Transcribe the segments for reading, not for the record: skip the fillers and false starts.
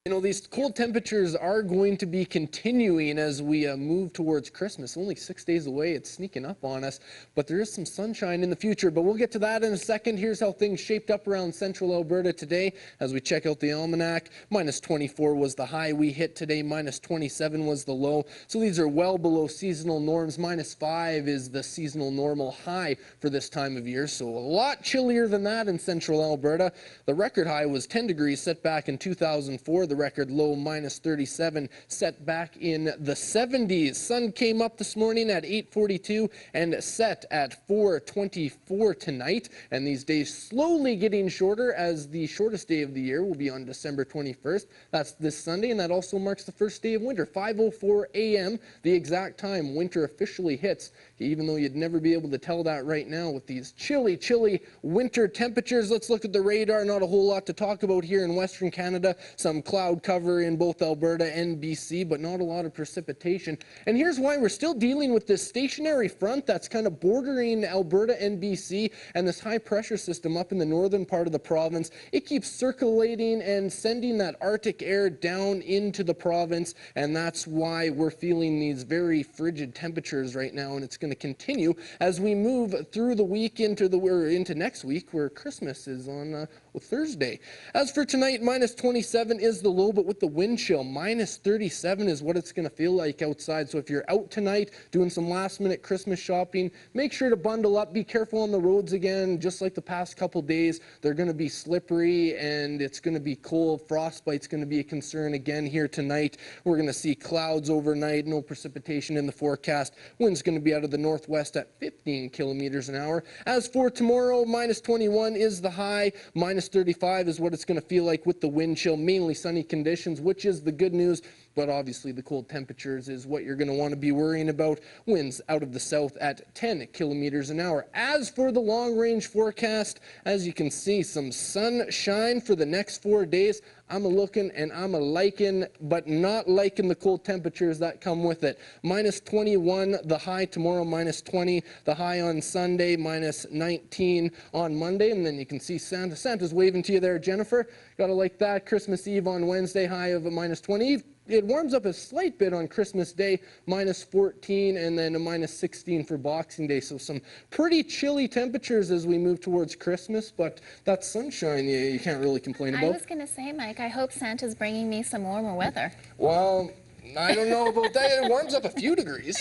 You know, these cold temperatures are going to be continuing as we move towards Christmas. Only 6 days away, it's sneaking up on us, but there is some sunshine in the future. But we'll get to that in a second. Here's how things shaped up around central Alberta today as we check out the almanac. Minus 24 was the high we hit today, minus 27 was the low. So these are well below seasonal norms. Minus 5 is the seasonal normal high for this time of year, so a lot chillier than that in central Alberta. The record high was 10 degrees set back in 2004. The record low minus 37 set back in the 70s. Sun came up this morning at 8:42 and set at 4:24 tonight. And these days slowly getting shorter, as the shortest day of the year will be on December 21st. That's this Sunday, and that also marks the first day of winter. 5:04 a.m., the exact time winter officially hits, even though you'd never be able to tell that right now with these chilly winter temperatures. Let's look at the radar. Not a whole lot to talk about here in Western Canada. Some cloud cover in both Alberta and BC, but not a lot of precipitation. And here's why: we're still dealing with this stationary front that's kind of bordering Alberta and BC, and this high pressure system up in the northern part of the province. It keeps circulating and sending that Arctic air down into the province, and that's why we're feeling these very frigid temperatures right now, and it's going to continue as we move through the week into next week, where Christmas is on Thursday. As for tonight, minus 27 is the low, but with the wind chill, minus 37 is what it's going to feel like outside. So if you're out tonight doing some last minute Christmas shopping, make sure to bundle up. Be careful on the roads again. Just like the past couple days, they're going to be slippery and it's going to be cold. Frostbite's going to be a concern again here tonight. We're going to see clouds overnight, no precipitation in the forecast. Wind's going to be out of the northwest at 15 kilometers an hour. As for tomorrow, minus 21 is the high. Minus 35 is what it's going to feel like with the wind chill. Mainly sunny conditions, which is the good news, but obviously the cold temperatures is what you're going to want to be worrying about. Winds out of the south at 10 kilometers an hour. As for the long-range forecast, as you can see, some sunshine for the next 4 days. I'm a-looking and I'm a-liking, but not liking the cold temperatures that come with it. Minus 21 the high tomorrow, minus 20 the high on Sunday, minus 19 on Monday, and then you can see Santa. Santa's waving to you there, Jennifer. Gotta like that. Christmas Eve on Wednesday, high of a minus 20. It warms up a slight bit on Christmas Day, minus 14, and then a minus 16 for Boxing Day. So some pretty chilly temperatures as we move towards Christmas, but that sunshine you can't really complain about. I was going to say, Mike, I hope Santa's bringing me some warmer weather. Well, I don't know about that. It warms up a few degrees,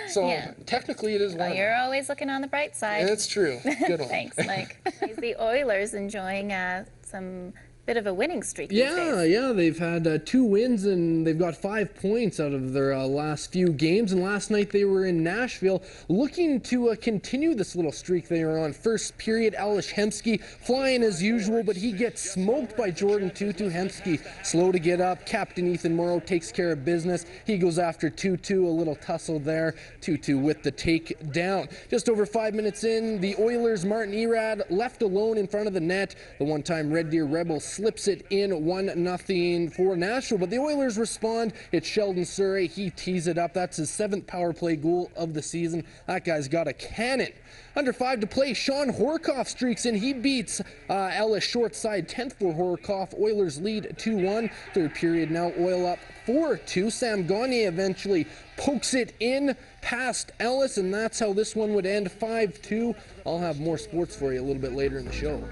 so yeah. Technically it is warm. Well, you're always looking on the bright side. That's true. Good one. Thanks, Mike. Is the Oilers enjoying some bit of a winning streak these days? Yeah, they've had 2 wins and they've got 5 points out of their last few games. And last night they were in Nashville looking to continue this little streak they were on. First period, Ales Hemsky flying as usual, but he gets smoked by Jordan Tootoo. Hemsky slow to get up. Captain Ethan Morrow takes care of business. He goes after Tootoo, a little tussle there. Tootoo with the takedown. Just over 5 minutes in, the Oilers' Martin Erad left alone in front of the net. The one-time Red Deer Rebels slips it in 1-0 for Nashville, but the Oilers respond. It's Sheldon Surrey. He tees it up. That's his 7th power play goal of the season. That guy's got a cannon. Under 5 to play, Sean Horkoff streaks in. He beats Ellis short side, 10th for Horkoff. Oilers lead 2-1. Third period now, Oil up 4-2. Sam Gagner eventually pokes it in past Ellis, and that's how this one would end, 5-2. I'll have more sports for you a little bit later in the show.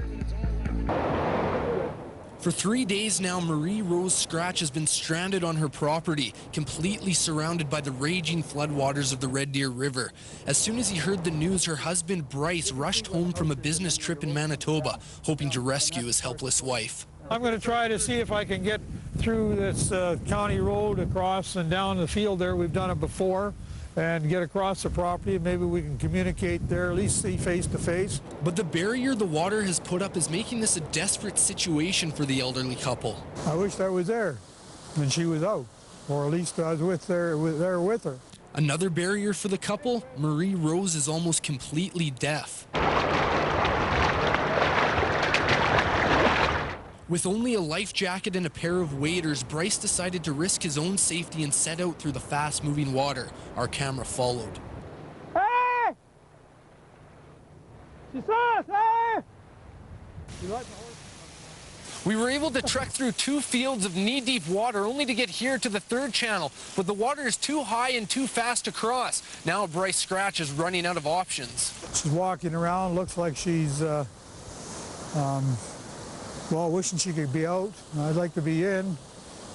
For 3 days now, Marie Rose Scratch has been stranded on her property, completely surrounded by the raging floodwaters of the Red Deer River. As soon as he heard the news, her husband Bryce rushed home from a business trip in Manitoba, hoping to rescue his helpless wife. I'm going to try to see if I can get through this county road across and down the field there. We've done it before. And get across the property, and maybe we can communicate there, at least see face to face. But the barrier the water has put up is making this a desperate situation for the elderly couple. I wished I was there when she was out, or at least I was there with her. Another barrier for the couple, Marie Rose is almost completely deaf. With only a life jacket and a pair of waders, Bryce decided to risk his own safety and set out through the fast-moving water. Our camera followed. Hey! She saw us! Hey! You like the horse? We were able to trek through 2 fields of knee-deep water only to get here to the 3rd channel, but the water is too high and too fast to cross. Now Bryce Scratch is running out of options. She's walking around, looks like she's, well, wishing she could be out. I'd like to be in,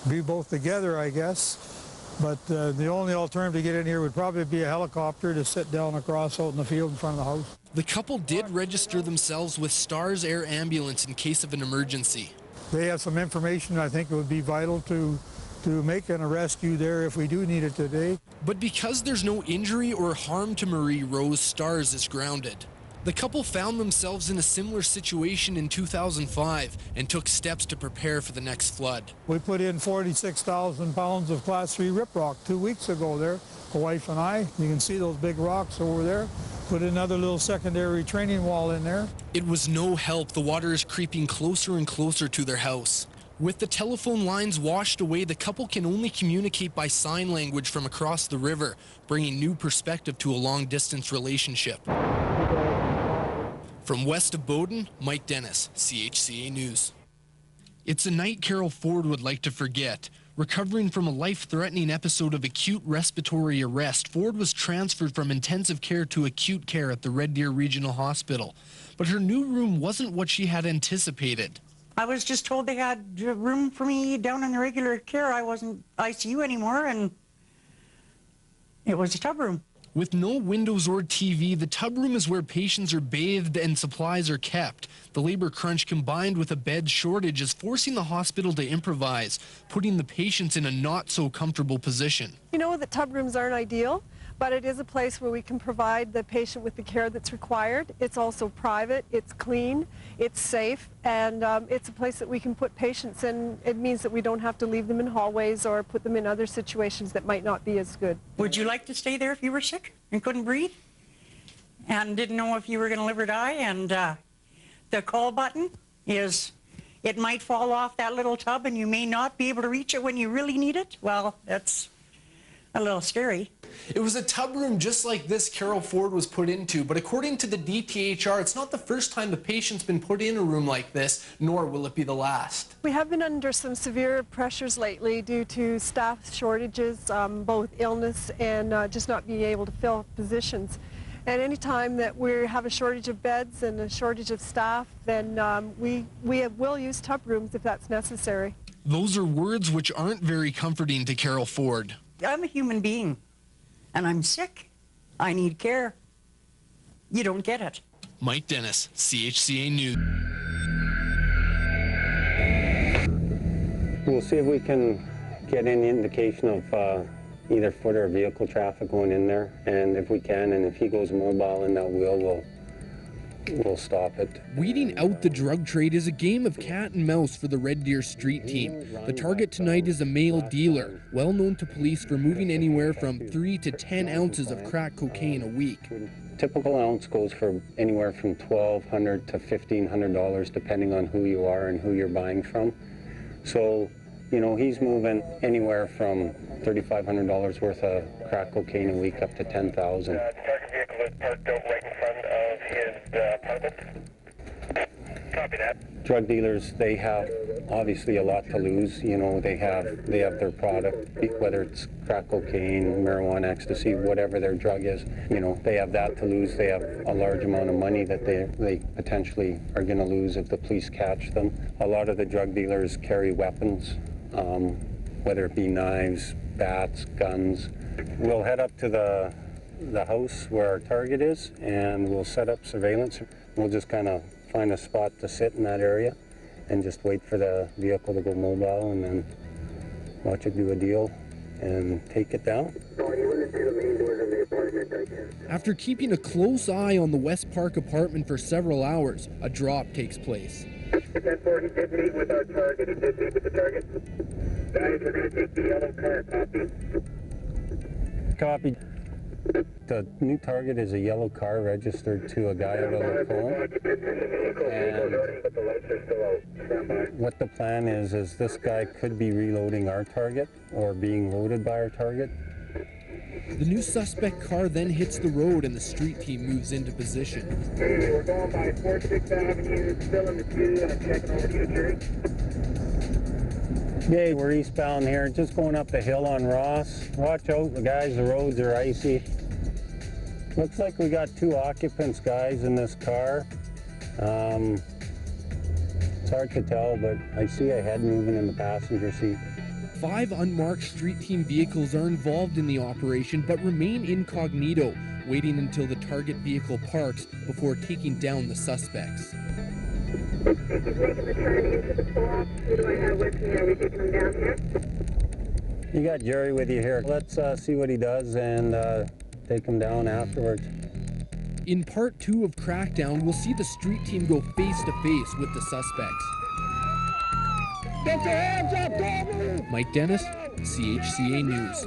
be both together, I guess. But the only alternative to get in here would probably be a helicopter to sit down across out in the field in front of the house. The couple did register themselves with Stars Air Ambulance in case of an emergency. They have some information I think it would be vital to making a rescue there if we do need it today. But because there's no injury or harm to Marie Rose, Stars is grounded. The couple found themselves in a similar situation in 2005 and took steps to prepare for the next flood. We put in 46,000 pounds of Class 3 riprap 2 weeks ago there, the wife and I. You can see those big rocks over there. Put another little secondary retaining wall in there. It was no help. The water is creeping closer and closer to their house. With the telephone lines washed away, the couple can only communicate by sign language from across the river, bringing new perspective to a long-distance relationship. From west of Bowden, Mike Dennis, CHCA News. It's a night Carol Ford would like to forget. Recovering from a life-threatening episode of acute respiratory arrest, Ford was transferred from intensive care to acute care at the Red Deer Regional Hospital. But her new room wasn't what she had anticipated. I was just told they had room for me down in the regular care. I wasn't ICU anymore, and it was a tub room. With no windows or TV, the tub room is where patients are bathed and supplies are kept. The labor crunch combined with a bed shortage is forcing the hospital to improvise, putting the patients in a not-so-comfortable position. You know that tub rooms aren't ideal, but it is a place where we can provide the patient with the care that's required. It's also private, it's clean, it's safe, and it's a place that we can put patients in. It means that we don't have to leave them in hallways or put them in other situations that might not be as good. Would you like to stay there if you were sick and couldn't breathe and didn't know if you were going to live or die? And the call button is, it might fall off that little tub and you may not be able to reach it when you really need it. Well, that's a little scary. It was a tub room just like this Carol Ford was put into, but according to the DTHR, it's not the first time the patient's been put in a room like this, nor will it be the last. We have been under some severe pressures lately due to staff shortages, both illness and just not being able to fill positions. And any time that we have a shortage of beds and a shortage of staff, then we will use tub rooms if that's necessary. Those are words which aren't very comforting to Carol Ford. I'm a human being, and I'm sick. I need care. You don't get it. Mike Dennis, CHCA News. We'll see if we can get any indication of either foot or vehicle traffic going in there, and if we can, and if he goes mobile in that wheel, we'll stop it. Weeding out the drug trade is a game of cat and mouse for the Red Deer Street team. The target tonight is a male dealer, well known to police for moving anywhere from 3 to 10 ounces of crack cocaine a week. Typical ounce goes for anywhere from $1,200 to $1,500 depending on who you are and who you're buying from. So, you know, he's moving anywhere from $3,500 worth of crack cocaine a week up to $10,000. The target vehicle is parked out right in front of his apartment. Copy that. Drug dealers, they have obviously a lot to lose. You know, they have their product, whether it's crack cocaine, marijuana, ecstasy, whatever their drug is. You know, they have that to lose. They have a large amount of money that they potentially are going to lose if the police catch them. A lot of the drug dealers carry weapons, whether it be knives, bats, guns. We'll head up to the house where our target is, and we'll set up surveillance. We'll just kind of find a spot to sit in that area and just wait for the vehicle to go mobile and then watch it do a deal and take it down. After keeping a close eye on the West Park apartment for several hours, a drop takes place. 10-4, he did meet with our target. He did meet with the target. Guys, we're going to take the yellow car. Copy. The new target is a yellow car registered to a guy out of Lacombe. And what the plan is this guy could be reloading our target or being loaded by our target. The new suspect car then hits the road and the street team moves into position. We're going by 4th Avenue, still in the queue, and I'm checking over to you, Jerry. Okay, we're eastbound here, just going up the hill on Ross. Watch out, guys, the roads are icy. Looks like we got 2 occupants, guys, in this car. It's hard to tell, but I see a head moving in the passenger seat. 5 unmarked street team vehicles are involved in the operation but remain incognito, waiting until the target vehicle parks before taking down the suspects. You got Jerry with you here. Let's see what he does and take him down afterwards. In part 2 of Crackdown, we'll see the street team go face to face with the suspects. Get your hands up, Goldman! Mike Dennis, CHCA News.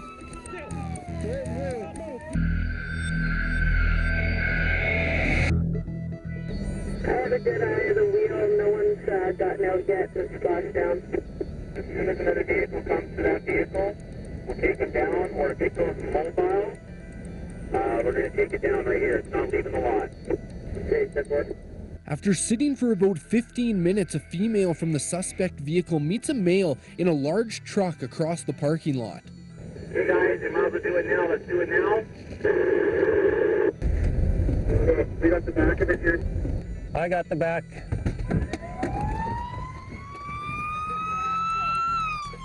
I haven't got out of the wheel. No one's gotten out yet. Just splashed down. As soon as another vehicle comes to that vehicle, we'll take it down, or if it goes mobile, we're going to take it down right here. It's not leaving the lot. Okay, that works. After sitting for about 15 minutes, a female from the suspect vehicle meets a male in a large truck across the parking lot. Hey guys, you might as well do it now. Let's do it now. We got the back of it here. I got the back.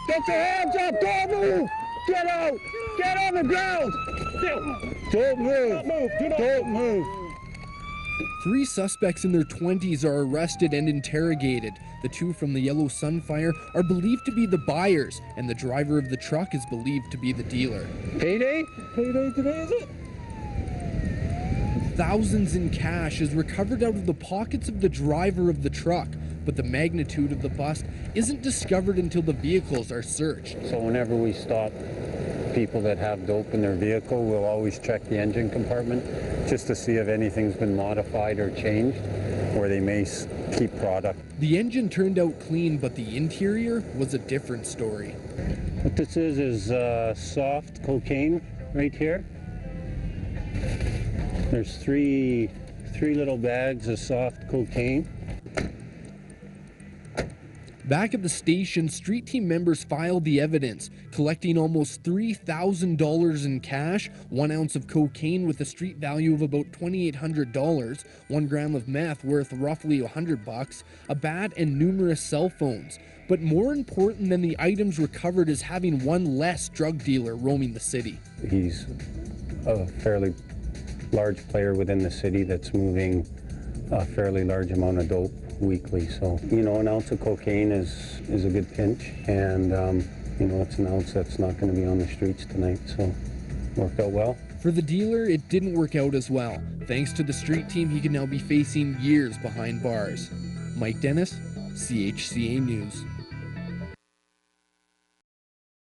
Get your hands up! Don't move! Get out! Get on the ground! Don't move! Don't move! 3 suspects in their 20s are arrested and interrogated. The 2 from the Yellow Sunfire are believed to be the buyers, and the driver of the truck is believed to be the dealer. Payday? Payday today, is it? Thousands in cash is recovered out of the pockets of the driver of the truck, but the magnitude of the bust isn't discovered until the vehicles are searched. So whenever we stop people that have dope in their vehicle, we'll always check the engine compartment just to see if anything's been modified or changed, or they may keep product. The engine turned out clean, but the interior was a different story. What this is soft cocaine right here. There's three little bags of soft cocaine. Back at the station, street team members filed the evidence, collecting almost $3,000 in cash, 1 ounce of cocaine with a street value of about $2,800, 1 gram of meth worth roughly $100, a bat, and numerous cell phones. But more important than the items recovered is having 1 less drug dealer roaming the city. He's a fairly large player within the city that's moving a fairly large amount of dope weekly. So, you know, 1 ounce of cocaine is a good pinch, and you know, it's 1 ounce that's not going to be on the streets tonight, so worked out well. For the dealer, it didn't work out as well. Thanks to the street team, he can now be facing years behind bars. Mike Dennis, CHCA News.